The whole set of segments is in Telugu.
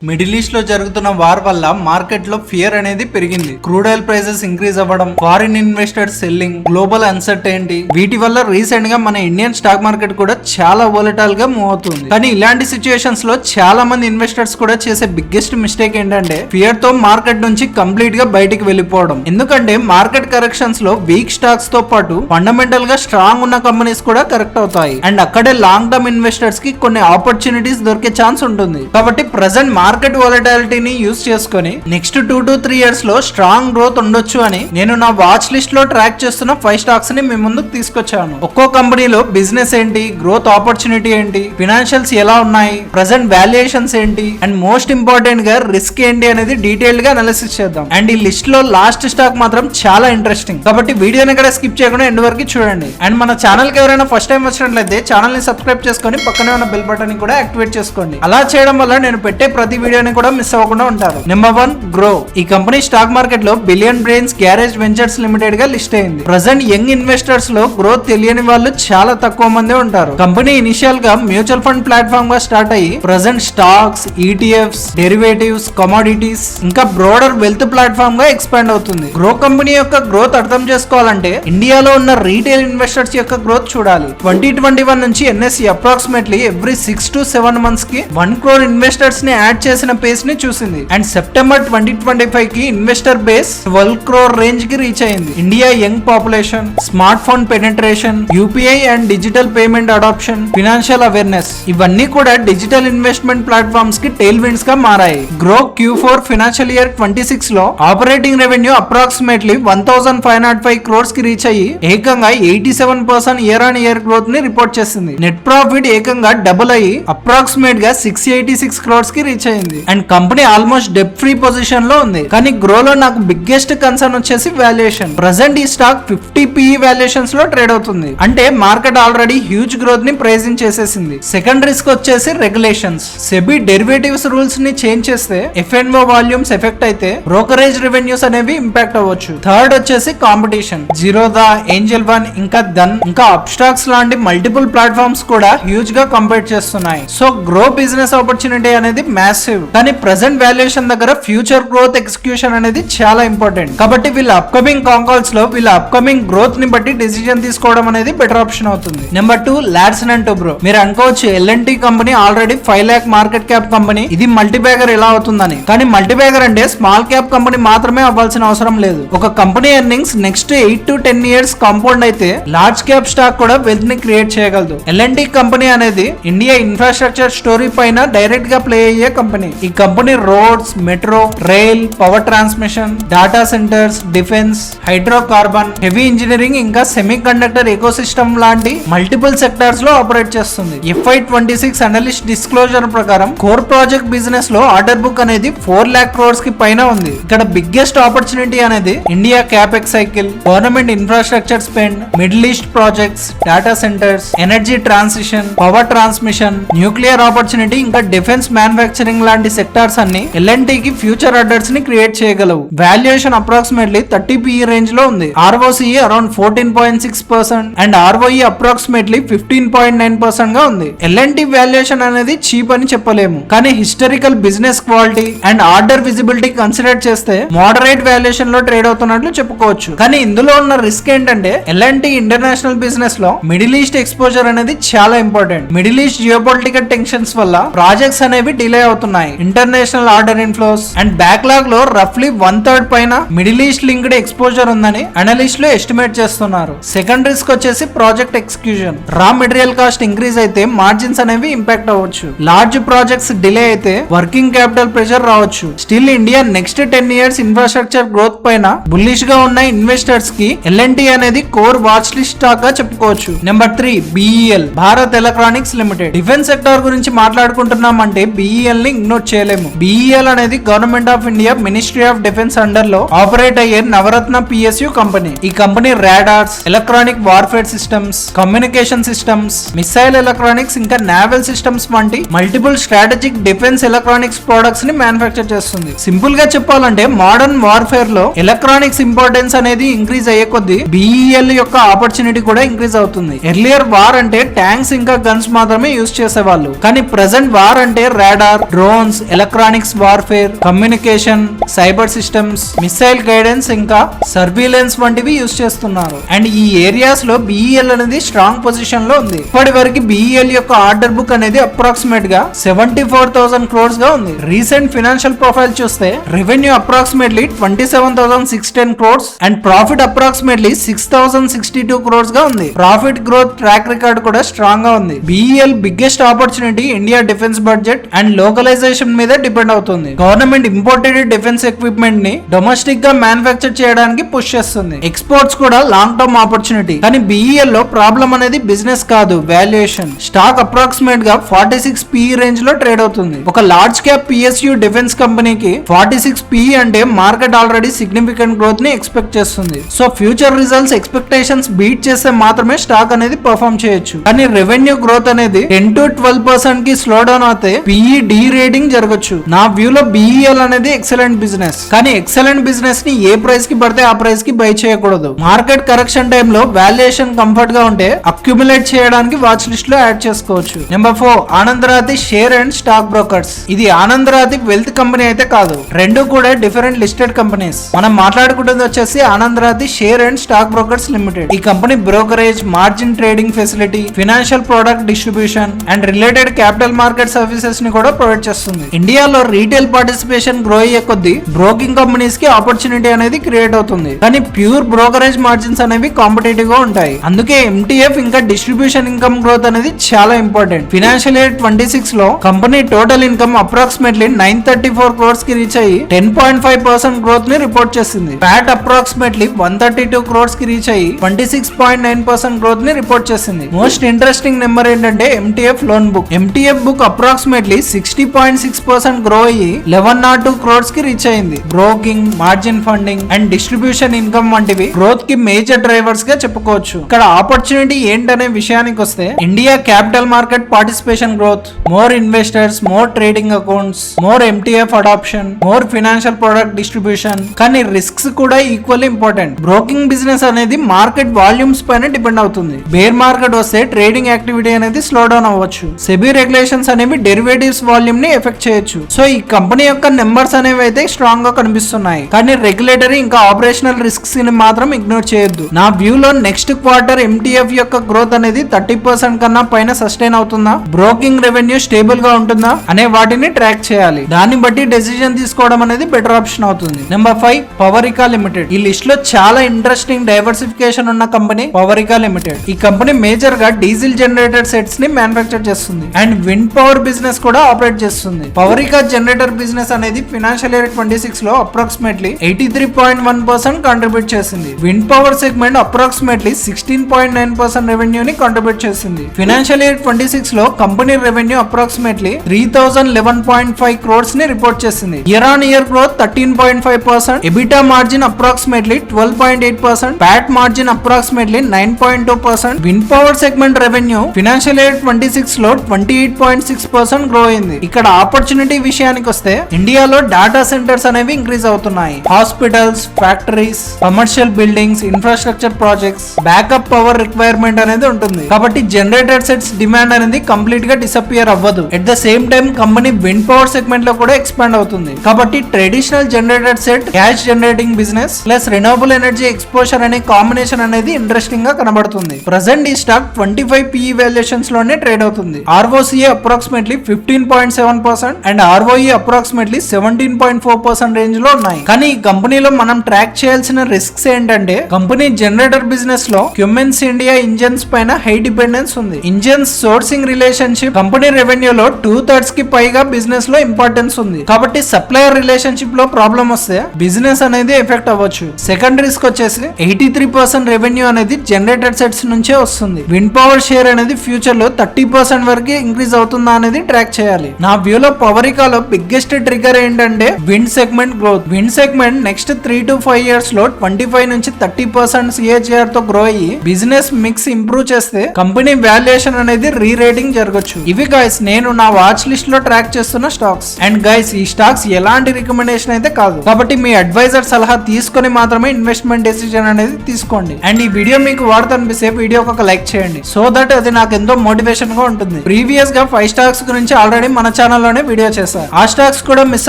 మిడిల్ ఈస్ట్ లో జరుగుతున్న వార్ వల్ల మార్కెట్ లో ఫియర్ అనేది పెరిగింది. క్రూడ్ ఆయిల్ ప్రైసెస్ ఇంక్రీజ్ అవ్వడం, foreign investors selling, global uncertainty, వీటి వల్ల రీసెంట్ గా మన ఇండియన్ స్టాక్ మార్కెట్ కూడా చాలా వోలటైల్ గా మూవ్ అవుతుంది. కానీ ఇలాంటి సిచ్యుయేషన్స్ లో చాలా మంది ఇన్వెస్టర్స్ కూడా చేసే బిగ్గెస్ట్ మిస్టేక్ ఏంటంటే ఫియర్ తో మార్కెట్ నుంచి కంప్లీట్ గా బయటికి వెళ్ళిపోవడం. ఎందుకంటే మార్కెట్ కరెక్షన్స్ లో వీక్ స్టాక్స్ తో పాటు ఫండమెంటల్ గా స్ట్రాంగ్ ఉన్న కంపెనీస్ కూడా కరెక్ట్ అవుతాయి. అండ్ అక్కడే లాంగ్ టర్మ్ ఇన్వెస్టర్స్ కి కొన్ని ఆపర్చునిటీస్ దొరికే ఛాన్స్ ఉంటుంది. కాబట్టి ప్రెసెంట్ మార్కెట్ వాలటాలిటీని యూస్ చేసుకొని నెక్స్ట్ 2 to 3 ఇయర్స్ లో స్ట్రాంగ్ గ్రోత్ ఉండొచ్చు అని నేను నా వాచ్ లిస్ట్ లో ట్రాక్ చేస్తున్న 5 స్టాక్స్ ని మీ ముందుకు తీసుకొచ్చాను. ఒక్కో కంపెనీలో బిజినెస్ ఏంటి, గ్రోత్ ఆపర్చునిటీ ఏంటి, ఫినాన్షియల్స్ ఎలా ఉన్నాయి, ప్రెసెంట్ వాల్యుయేషన్స్ ఏంటి, అండ్ మోస్ట్ ఇంపార్టెంట్ గా రిస్క్ ఏంటి అనేది డీటెయిల్డ్ గా అనాలిసిస్ చేద్దాం. అండ్ ఈ లిస్ట్ లో లాస్ట్ స్టాక్ మాత్రం చాలా ఇంట్రెస్టింగ్, కాబట్టి వీడియోని ఇక్కడ స్కిప్ చేయకుండా ఎండ్ వరకు చూడండి. అండ్ మన ఛానల్ కి ఎవరైనా ఫస్ట్ టైం వచ్చినట్లయితే ఛానల్ ని సబ్స్క్రైబ్ చేసుకొని పక్కనే ఉన్న బెల్ బటన్ ని కూడా యాక్టివేట్ చేసుకోండి. అలా చేయడం వల్ల నేను పెట్టే ప్రతి వీడియోని కూడా మిస్ అవ్వకుండా ఉంటారు. Number 1 grow. ఈ కంపెనీ స్టాక్ మార్కెట్ లో billion brains garage ventures limited గా లిస్ట్ అయింది. ప్రెసెంట్ యంగ్ ఇన్వెస్టర్స్ లో గ్రోత్ తెలియని వాళ్ళు చాలా తక్కువ మంది ఉంటారు. కంపెనీ ఇనిషియల్ గా మ్యూచువల్ ఫండ్ ప్లాట్ఫామ్ గా స్టార్ట్ అయ్యి present stocks, ETFs, derivatives, commodities ఇంకా బ్రోడర్ వెల్త్ ప్లాట్ఫామ్ గా ఎక్స్పాండ్ అవుతుంది. గ్రో కంపెనీ యొక్క గ్రోత్ అర్థం చేసుకోవాలంటే ఇండియాలో ఉన్న రీటైల్ ఇన్వెస్టర్స్ యొక్క గ్రోత్ చూడాలి. 2021 నుంచి NSE approximately every 6 to 7 months కి 1 crore ఇన్వెస్టర్స్ ని యాడ్ చేసిన పేస్ ని చూసింది. అండ్ సెప్టెంబర్ 2025 కి ఇన్వెస్టర్ బేస్ 12 crore రేంజ్ కి రీచ్ అయింది. India young population, smart phone penetration, UPI and digital payment adoption, financial awareness ఇవన్నీ కూడా డిజిటల్ ఇన్వెస్ట్మెంట్ ప్లాట్ఫామ్స్ కి టెయిల్ విండ్స్ గా మారాయి. గ్రో Q4 ఫైనాన్షియల్ ఇయర్ 26 లో ఆపరేటింగ్ రెవెన్యూ అప్రాక్సిమేట్లీ 1505 crores కి రీచ్ అయ్యి ఏకంగా 87% ఇయర్ ఆన్ ఇయర్ గ్రోత్ ని రిపోర్ట్ చేసింది. నెట్ ప్రాఫిట్ ఏకంగా డబుల్ అయ్యి అప్రాక్సిమేట్ గా 686 crores కి రీచ్ అయింది. And company almost debt free position లో ఉంది. కానీ గ్రో లో నాకు బిగ్గెస్ట్ కన్సర్న్ వచ్చేసి వాల్యుయేషన్. ప్రెసెంట్ ఈ స్టాక్ 50 PE వాల్యుయేషన్స్ లో ట్రేడ్ అవుతుంది. అంటే మార్కెట్ ఆల్రెడీ హ్యూజ్ గ్రోత్ ని ప్రైజింగ్ చేసేసింది. సెకండ్ రిస్క్ వచ్చేసి రెగ్యులేషన్స్. సెబీ డెరివేటివ్స్ రూల్స్ ని చేంజ్ చేస్తే ఎఫ్ఎన్ఓ వాల్యూమ్స్ ఎఫెక్ట్ అయితే బ్రోకరేజ్ రెవెన్యూస్ అనేవి ఇంపాక్ట్ అవ్వచ్చు. థర్డ్ వచ్చేసి కాంపిటీషన్. జీరోదా, ఏంజల్ వన్ ఇంకా దన్ ఇంకా అప్స్టాక్స్ లాంటి మల్టిపుల్ ప్లాట్ఫామ్స్ కూడా హ్యూజ్ గా కంపీట్ చేస్తున్నాయి. సో గ్రో బిజినెస్ ఆపర్చునిటీ అనేది మ్యాసివ్. కానీ ప్రెసెంట్ వాల్యుయేషన్ దగ్గర ఫ్యూచర్ గ్రోత్ ఎగ్జిక్యూషన్ అనేది చాలా ఇంపార్టెంట్. కాబట్టి వీళ్ళ అప్కమింగ్ కాల్స్ లో వీళ్ళ అప్కమింగ్ గ్రోత్ ని బట్టి డిసిజన్ తీసుకోవడం అనేది బెటర్ ఆప్షన్ అవుతుంది. Number 2 Larson and Toubro. మీరు అనుకోవచ్చు L&T company already 5 lakh market cap company, ఇది మల్టీబ్యాగర్ ఎలా అవుతుందని. కానీ మల్టీబ్యాగర్ అంటే స్మాల్ క్యాప్ కంపెనీ మాత్రమే అవ్వాల్సిన అవసరం లేదు. ఒక company earnings next 8 to 10 years compound అయితే లార్జ్ క్యాప్ స్టాక్ కూడా వెల్త్ ని క్రియేట్ చేయగలదు. L&T కంపెనీ అనేది ఇండియా ఇన్ఫ్రాస్ట్రక్చర్ స్టోరీ పైన డైరెక్ట్ గా ప్లే అయ్యే కంపెనీ. ఈ company roads, metro, rail, power transmission, data centres, defence, hydrocarbon, heavy engineering ఇంకా సెమీ కండక్టర్ ఎకోసిస్టమ్ లాంటి మల్టిపుల్ సెక్టార్స్ లో ఆపరేట్ చేస్తుంది. FY26 అనలిస్ట్ డిస్క్లోజర్ ప్రకారం కోర్ ప్రాజెక్ట్ బిజినెస్ లో ఆర్డర్ బుక్ అనేది 4 lakh crores కి పైన ఉంది. ఇక్కడ బిగ్గెస్ట్ ఆపర్చునిటీ అనేది India capex cycle, government infrastructure spend, middle east projects, data centres, energy transition, power transmission, nuclear opportunity ఇంకా డిఫెన్స్ మ్యానుఫ్యాక్చరింగ్ లాంటి సెక్టార్స్ అన్ని L&T కి ఫ్యూచర్ ఆర్డర్స్ ని క్రియేట్ చేయగలవు. వాల్యుయేషన్ అప్రాక్సిమేట్లీ 30 PE రేంజ్ లో ఉంది. ROCE around 14.6% and ROE approximately 15.9% గా ఉంది. L&T వాల్యుయేషన్ అనేది చీప్ అని చెప్పలేము, కానీ historical business quality and order visibility consider చేస్తే మోడరేట్ వాల్యుయేషన్ లో ట్రేడ్ అవుతున్నట్లు చెప్పుకోవచ్చు. కానీ ఇందులో ఉన్న రిస్క్ ఏంటంటే L&T ఇంటర్నేషనల్ బిజినెస్ లో మిడిల్ ఈస్ట్ ఎక్స్పోజర్ అనేది చాలా important. Middle east geopolitical tensions వల్ల ప్రాజెక్ట్స్ అనేవి డిలే అవుతున్నాయి. International order inflows and backlog లో రఫ్లీ 1/3 పైన మిడిల్ ఈస్ట్ లింక్డ్ ఎక్స్పోజర్ ఉందని అనలిస్టులు ఎస్టిమేట్ చేస్తున్నారు. సెకండ్ రిస్క్ వచ్చేసి project execution. Raw material cost increase అయితే మార్జిన్స్ అనేవి ఇంపాక్ట్ అవ్వచ్చు. లార్జ్ ప్రాజెక్ట్స్ డిలే అయితే వర్కింగ్ క్యాపిటల్ ప్రెషర్ రావచ్చు. Still India next 10 years infrastructure growth పైన బుల్లిష్ గా ఉన్న ఇన్వెస్టర్స్ కి L&T అనేది కోర్ వాచ్ లిస్ట్ స్టాక్ గా చెప్పుకోవచ్చు. Number 3 BEL, Bharat electronics limited. Defence sector గురించి మాట్లాడుకుంటున్నాం అంటే BEL ని ఇగ్నోర్ చేయలేము. BEL అనేది government of India ministry of defence under లో ఆపరేట్ అయ్యే నవరత్న PSU కంపెనీ. ఈ company radars, electronic warfare systems, communication systems, missile electronics ఇంకా నావల్ సిస్టమ్స్ వంటి multiple strategic defence electronics products ని మ్యానుఫ్యాక్చర్ చేస్తుంది. సింపుల్ గా చెప్పాలంటే మోడర్న్ వార్ఫేర్ లో ఎలక్ట్రానిక్స్ ఇంపార్టెన్స్ అనేది ఇంక్రీజ్ అయ్యే కొద్దీ BEL యొక్క ఆపర్చునిటీ కూడా ఇంక్రీజ్ అవుతుంది. ఎర్లియర్ వార్ అంటే ట్యాంక్స్ ఇంకా గన్స్ మాత్రమే యూజ్ చేసేవాళ్ళు, కానీ ప్రెసెంట్ వార్ అంటే radar, drone drones, electronics warfare, communication, cyber systems, missile guidance ఇంకా సర్వీలెన్స్ వంటివి యూస్ చేస్తున్నారు. అండ్ ఈ ఏరియాస్ లో BEL అనేది స్ట్రాంగ్ పొజిషన్ లో ఉంది. ఇప్పటి వరకు BEL యొక్క ఆర్డర్ బుక్ అనేది అప్రాక్సిమేట్ గా 74,000 crores గా ఉంది. రీసెంట్ ఫైనాన్షియల్ ప్రొఫైల్ చూస్తే revenue approximately 27,610 crores and profit approximately 6,062 crores గా ఉంది. ప్రాఫిట్ గ్రోత్ ట్రాక్ రికార్డ్ కూడా స్ట్రాంగ్ గా ఉంది. BEL biggest opportunity India defence budget and localisation మీద డిపెండ్ అవుతుంది. గవర్నమెంట్ ఇంపోర్టెడ్ డిఫెన్స్ ఎక్విప్మెంట్ ని డొమెస్టిక్ గా మ్యానుఫ్యాక్చర్ చేయడానికి పుష్ చేస్తుంది. ఎక్స్పోర్ట్స్ కూడా లాంగ్ టర్మ్ ఆపర్చునిటీ. కానీ BEL లో ప్రాబ్లం అనేది బిజినెస్ కాదు, వాల్యుయేషన్. స్టాక్ అప్రాక్సిమేట్ గా 46 PE రేంజ్ లో ట్రేడ్ అవుతుంది. ఒక లార్జ్ క్యాప్ PSU డిఫెన్స్ కంపెనీకి 46 PE అంటే మార్కెట్ ఆల్రెడీ సిగ్నిఫికెంట్ గ్రోత్ ని ఎక్స్పెక్ట్ చేస్తుంది. So future results expectations beat చేస్తే మాత్రమే స్టాక్ అనేది పర్ఫార్మ్ చేయొచ్చు. కానీ రెవెన్యూ గ్రోత్ అనేది 10 to 12% కి స్లో డౌన్ అవుతే PE డీ రేటింగ్ జరగచ్చు. నా వ్యూ లో BEL అనేది ఎక్సలెంట్ బిజినెస్. కానీ ఎక్సలెంట్ బిజినెస్ ని ఏ ప్రైస్ కి పడితే ఆ ప్రైస్ కి బై చేయకూడదు. మార్కెట్ కరెక్షన్ టైమ్ లో వాల్యుయేషన్ కంఫర్ట్ గా ఉంటే అక్యుములేట్ చేయడానికి వాచ్ లిస్ట్ లో యాడ్ చేసుకోవచ్చు. Number 4 Anand Rathi share and stock brokers. ఇది ఆనందరాతి వెల్త్ కంపెనీ అయితే కాదు, రెండు కూడా డిఫరెంట్ లిస్టెడ్ కంపెనీస్. మనం మాట్లాడుకుంటుంది వచ్చేసి Anand Rathi share and stock brokers limited. ఈ company brokerage, margin trading facility, financial product distribution and related capital market services ని కూడా ప్రొవైడ్ చేస్తుంది. ఇండియాలో రీటైల్ పార్టిసిపేషన్ గ్రో అయ్యే కొద్దీ బ్రోకింగ్ కంపెనీస్ కి ఆపర్చునిటీ అనేది క్రియేట్ అవుతుంది. కానీ ప్యూర్ బ్రోకరేజ్ మార్జిన్స్ అనేవి కాంపిటేటివ్ గా ఉంటాయి. అందుకే MTF ఇంకా డిస్ట్రిబ్యూషన్ ఇన్కమ్ గ్రోత్ అనేది చాలా ఇంపార్టెంట్. ఫైనాన్షియల్ ఇయర్ 26 లో company total income approximately 934 crores కి రీచ్ అయ్యి 10.5% గ్రోత్ ని రిపోర్ట్ చేసింది. ప్యాట్ అప్రాక్సిమేట్లీ 132 crores కి రీచ్ అయ్యి 26.9% గ్రోత్ ని రిపోర్ట్ చేసింది. మోస్ట్ ఇంట్రెస్టింగ్ నెంబర్ ఏంటంటే MTF loan book. MTF book approximately 60.6% grow అయ్యి 1102 crores కి రీచ్ అయింది. Broking, margin funding and distribution income వంటివి గ్రోత్ కి మేజర్ డ్రైవర్స్ గా చెప్పుకోవచ్చు. ఇక్కడ ఆపర్చునిటీ ఏంటనే విషయానికి వస్తే India capital market participation growth, more investors, more trading accounts, more MTF adoption, more financial product distribution. కానీ రిస్క్స్ కూడా ఈక్వల్లీ ఇంపార్టెంట్. బ్రోకింగ్ బిజినెస్ అనేది మార్కెట్ వాల్యూమ్స్ పైన డిపెండ్ అవుతుంది. బేర్ మార్కెట్ వస్తే ట్రేడింగ్ యాక్టివిటీ అనేది స్లో డౌన్ అవ్వచ్చు. సెబీ రెగ్యులేషన్స్ అనేవి డెరివేటివ్స్ వాల్యూమ్ ని ఎఫెక్ట్ చేయొచ్చు. సో ఈ కంపెనీ యొక్క నెంబర్స్ అనేవి అయితే స్ట్రాంగ్ గా కనిపిస్తున్నాయి. కానీ రెగ్యులేటరీ ఇంకా ఆపరేషనల్ రిస్క్స్ ని మాత్రం ఇగ్నోర్ చేయొద్దు. నా వ్యూ లో నెక్స్ట్ క్వార్టర్ MTF యొక్క గ్రోత్ అనేది 30% కన్నా పైన సస్టైన్ అవుతుందా, బ్రోకింగ్ రెవెన్యూ స్టేబుల్ గా ఉంటుందా అనే వాటిని ట్రాక్ చేయాలి. దాన్ని బట్టి డెసిజన్ తీసుకోవడం అనేది బెటర్ ఆప్షన్ అవుతుంది. Number 5 Powerica limited. ఈ లిస్ట్ లో చాలా ఇంట్రెస్టింగ్ డైవర్సిఫికేషన్ ఉన్న కంపెనీ పవరికా లిమిటెడ్. ఈ కంపెనీ మేజర్ గా డీజిల్ జనరేటర్ సెట్స్ ని మ్యానుఫ్యాక్చర్ చేస్తుంది అండ్ విండ్ పవర్ బిజినెస్ కూడా ఆపరేట్ చేస్తుంది. పవరికా జనరేటర్ బిజినెస్ అనేది ఫైనాన్షియల్ ఇయర్ 26 లో అప్రాక్సిమేట్లీ 83.1% కాంట్రిబ్యూట్ చేసింది. విండ్ పవర్ సెగ్మెంట్ అప్రాక్సిమేట్లీ 16.9% రెవెన్యూని కాంట్రిబ్యూట్ చేసింది. ఫైనాన్షియల్ ఇయర్ 26 లో కంపెనీ రెవెన్యూ అప్రాక్సిమేట్లీ 3011.5 crores ని రిపోర్ట్ చేసింది. Year on year growth 13.5%, EBITDA margin approximately 12.8%, Pat margin approximately 9.2%. Wind power segment revenue financial year 26 లో 28.6% గ్రో అయింది. ఇక్కడ ఆపర్చునిటీ విషయానికి వస్తే ఇండియాలో డేటా సెంటర్స్ అనేవి ఇంక్రీజ్ అవుతున్నాయి. Hospitals, factories, commercial buildings, infrastructure projects, backup power requirement అనేది ఉంటుంది. కాబట్టి జనరేటర్ సెట్స్ డిమాండ్ అనేది కంప్లీట్ గా డిసపియర్ అవ్వదు. At the same time company wind power segment లో కూడా ఎక్స్పాండ్ అవుతుంది. కాబట్టి traditional generator set, cash generating business plus renewable energy exposure అనే కాంబినేషన్ అనేది ఇంట్రెస్టింగ్ గా కనబడుతుంది. ప్రెసెంట్ ఈ స్టాక్ 25 PE వాల్యుయేషన్స్ లోనే ట్రేడ్ అవుతుంది. ROCE approximately 15.7% and ROE approximately 17.4% range లో ఉన్నాయి. కానీ ఈ కంపెనీలో మనం ట్రాక్ చేయాల్సిన రిస్క్స్ ఏంటంటే కంపెనీ జనరేటర్ బిజినెస్ లో క్యుమెన్స్ ఇండియా ఇంజన్స్ పైన హై డిపెండెన్స్ ఉంది. ఇంజన్స్ సోర్సింగ్ రిలేషన్షిప్ కంపెనీ రెవెన్యూలో 2/3 కి పైగా బిజినెస్ లో ఇంపార్టెన్స్ ఉంది. కాబట్టి సప్లయర్ రిలేషన్షిప్ లో ప్రాబ్లం వస్తే బిజినెస్ అనేది ఎఫెక్ట్ అవ్వచ్చు. సెకండ్ రిస్క్ వచ్చేసి 83% రెవెన్యూ అనేది జనరేటర్ సెట్స్ నుంచే వస్తుంది. విండ్ పవర్ షేర్ అనేది ఫ్యూచర్ లో 30% వరకు ఇంక్రీజ్ అవుతుందా అనేది ట్రాక్ చేయాలి. నా వ్యూ లో పవరికాలో బిగ్గెస్ట్ ట్రిగర్ ఏంటంటే wind segment growth. Wind segment next 3 to 5 years లో 25 నుంచి 30% CAGR తో గ్రో అయ్యి బిజినెస్ మిక్స్ ఇంప్రూవ్ చేస్తే కంపెనీ వాల్యుయేషన్ అనేది రీ రేటింగ్ జరగచ్చు. ఇవి గైస్ నేను నా వాచ్ లిస్ట్ లో ట్రాక్ చేస్తున్న స్టాక్స్. అండ్ గైస్ ఈ స్టాక్స్ ఎలాంటి రికమెండేషన్ అయితే కాదు. కాబట్టి మీ అడ్వైజర్ సలహా తీసుకొని మాత్రమే ఇన్వెస్ట్మెంట్ డెసిజన్ అనేది తీసుకోండి. అండ్ ఈ వీడియో మీకు వాడుతూ అనిపిస్తే వీడియోకి ఒక లైక్ చేయండి. సో దట్ అది నాకు ఎంతో మోటివేషన్ గా ఉంటుంది. ప్రీవియస్ గా 5 స్టాక్స్ గురించి ఆల్రెడీ మన ఛానల్ ఛానల్ లోనే వీడియో చేశా. ఆ స్టాక్స్ కూడా మిస్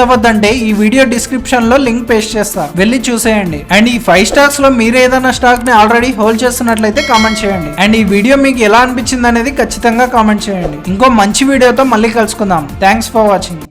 అవ్వద్దంటే ఈ వీడియో డిస్క్రిప్షన్ లో లింక్ పేస్ట్ చేస్తా, వెళ్ళి చూసేయండి. అండ్ ఈ 5 స్టాక్స్ లో మీరు ఏదైనా స్టాక్ ని ఆల్రెడీ హోల్డ్ చేస్తున్నట్లయితే కామెంట్ చేయండి. అండ్ ఈ వీడియో మీకు ఎలా అనిపించింది అనేది ఖచ్చితంగా కామెంట్ చేయండి. ఇంకో మంచి వీడియోతో మళ్ళీ కలుసుకుందాం. Thanks for watching.